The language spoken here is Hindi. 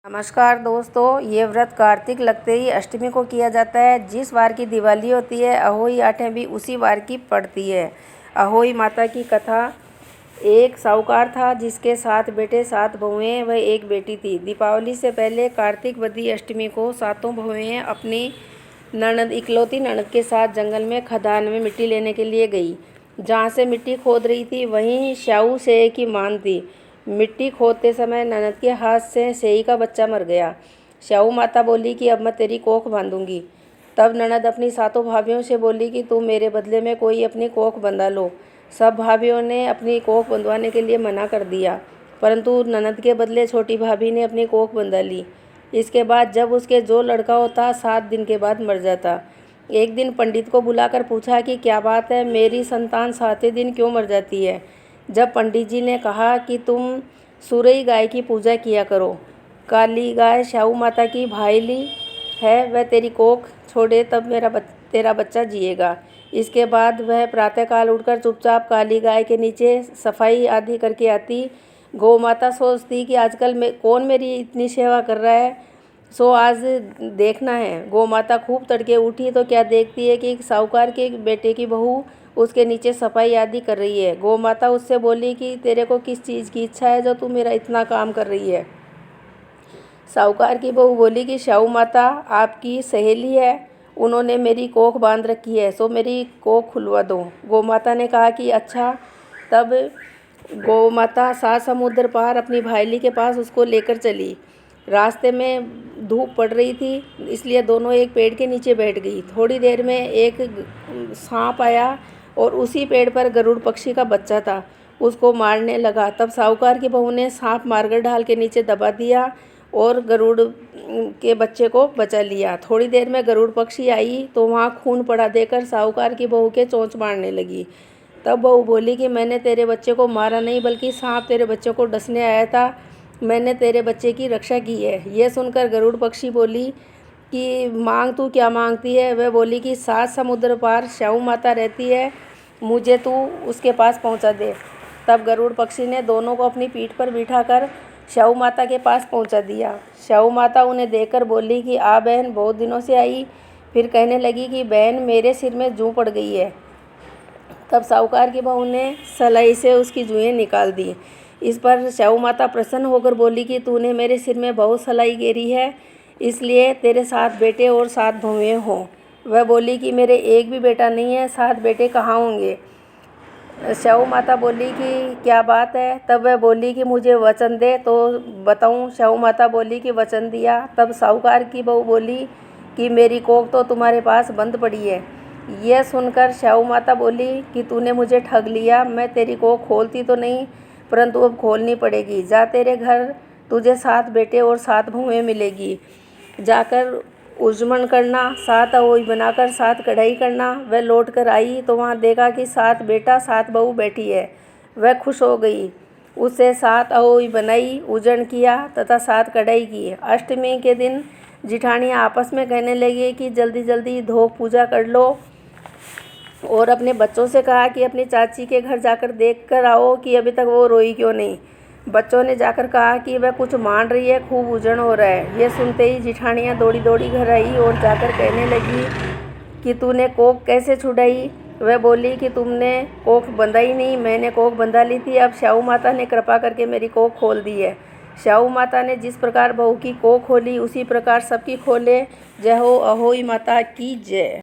नमस्कार दोस्तों, ये व्रत कार्तिक लगते ही अष्टमी को किया जाता है। जिस वार की दिवाली होती है, अहोई आठें भी उसी वार की पड़ती है। अहोई माता की कथा। एक साहूकार था जिसके 7 बेटे 7 बहुएं व एक बेटी थी। दीपावली से पहले कार्तिक वदी अष्टमी को 7 बहुएं अपनी ननद इकलौती ननद के साथ जंगल में खदान में मिट्टी लेने के लिए गई। जहाँ से मिट्टी खोद रही थी वहीं श्याऊ सेई की मान थी। मिट्टी खोदते समय ननद के हाथ से सेई का बच्चा मर गया। श्याऊ माता बोली कि अब मैं तेरी कोख बांधूंगी। तब ननद अपनी 7 भाभियों से बोली कि तुम मेरे बदले में कोई अपनी कोख बंधा लो। सब भाभियों ने अपनी कोख बंधवाने के लिए मना कर दिया, परंतु ननद के बदले छोटी भाभी ने अपनी कोख बंधा ली। इसके बाद जब उसके जो लड़का होता 7 दिन के बाद मर जाता। एक दिन पंडित को बुलाकर पूछा कि क्या बात है, मेरी संतान 7वें दिन क्यों मर जाती है। जब पंडित जी ने कहा कि तुम सुरई गाय की पूजा किया करो, काली गाय श्याऊ माता की भाईली है, वह तेरी कोख छोड़े तब तेरा बच्चा जिएगा। इसके बाद वह प्रातःकाल उठकर चुपचाप काली गाय के नीचे सफाई आदि करके आती। गौ माता सोचती कि आजकल कौन मेरी इतनी सेवा कर रहा है, सो आज देखना है। गौ माता खूब तड़के उठी तो क्या देखती है कि साहूकार के बेटे की बहू उसके नीचे सफाई आदि कर रही है। गौ माता उससे बोली कि तेरे को किस चीज़ की इच्छा है जो तू मेरा इतना काम कर रही है। साहूकार की बहू बोली कि श्याऊ माता आपकी सहेली है, उन्होंने मेरी कोख बांध रखी है, सो मेरी कोख खुलवा दो। गौ माता ने कहा कि अच्छा। तब गौ माता 7 समुद्र पार अपनी भाईली के पास उसको लेकर चली। रास्ते में धूप पड़ रही थी, इसलिए दोनों एक पेड़ के नीचे बैठ गई। थोड़ी देर में एक सांप आया और उसी पेड़ पर गरुड़ पक्षी का बच्चा था, उसको मारने लगा। तब साहूकार की बहू ने सांप मारकर ढाल के नीचे दबा दिया और गरुड़ के बच्चे को बचा लिया। थोड़ी देर में गरुड़ पक्षी आई तो वहाँ खून पड़ा देखकर साहूकार की बहू के चोंच मारने लगी। तब बहू बोली कि मैंने तेरे बच्चे को मारा नहीं, बल्कि सांप तेरे बच्चे को डसने आया था, मैंने तेरे बच्चे की रक्षा की है। यह सुनकर गरुड़ पक्षी बोली कि मांग तू क्या मांगती है। वह बोली कि 7 समुद्र पार श्याऊ माता रहती है, मुझे तू उसके पास पहुंचा दे। तब गरुड़ पक्षी ने दोनों को अपनी पीठ पर बिठाकर श्याऊ माता के पास पहुंचा दिया। श्याऊ माता उन्हें देखकर बोली कि आ बहन, बहुत दिनों से आई। फिर कहने लगी कि बहन, मेरे सिर में जूं पड़ गई है। तब साहूकार की बहू ने सलाई से उसकी जुएं निकाल दी। इस पर श्याऊ माता प्रसन्न होकर बोली कि तूने मेरे सिर में बहुत सलाई गेरी है, इसलिए तेरे 7 बेटे और 7 बहुएं हों। वह बोली कि मेरे एक भी बेटा नहीं है, 7 बेटे कहाँ होंगे। श्याऊ माता बोली कि क्या बात है। तब वह बोली कि मुझे वचन दे तो बताऊं। श्याऊ माता बोली कि वचन दिया। तब साहूकार की बहू बोली कि मेरी कोख तो तुम्हारे पास बंद पड़ी है। यह सुनकर श्याऊ माता बोली कि तूने मुझे ठग लिया, मैं तेरी कोख खोलती तो नहीं, परंतु अब खोलनी पड़ेगी। जा, तेरे घर तुझे 7 बेटे और 7 बहुएं मिलेगी। जाकर उजमन करना, 7 अहोई बनाकर 7 कढ़ाई करना। वह लौट कर आई तो वहाँ देखा कि 7 बेटा 7 बहू बैठी है। वह खुश हो गई, उससे 7 अहोई बनाई, उजन किया तथा 7 कढ़ाई की। अष्टमी के दिन जिठानियाँ आपस में कहने लगी कि जल्दी जल्दी धोख पूजा कर लो, और अपने बच्चों से कहा कि अपनी चाची के घर जाकर देख कर आओ कि अभी तक वो रोई क्यों नहीं। बच्चों ने जाकर कहा कि वह कुछ मान रही है, खूब उजड़ हो रहा है। यह सुनते ही जिठानियाँ दौड़ी दौड़ी घर आई और जाकर कहने लगी कि तूने कोख कैसे छुड़ाई। वह बोली कि तुमने कोख बंधा ही नहीं, मैंने कोख बंधा ली थी, अब श्याऊ माता ने कृपा करके मेरी कोख खोल दी है। श्याऊ माता ने जिस प्रकार बहू की कोख खोली उसी प्रकार सबकी खोले। जय हो अहोई माता की जय।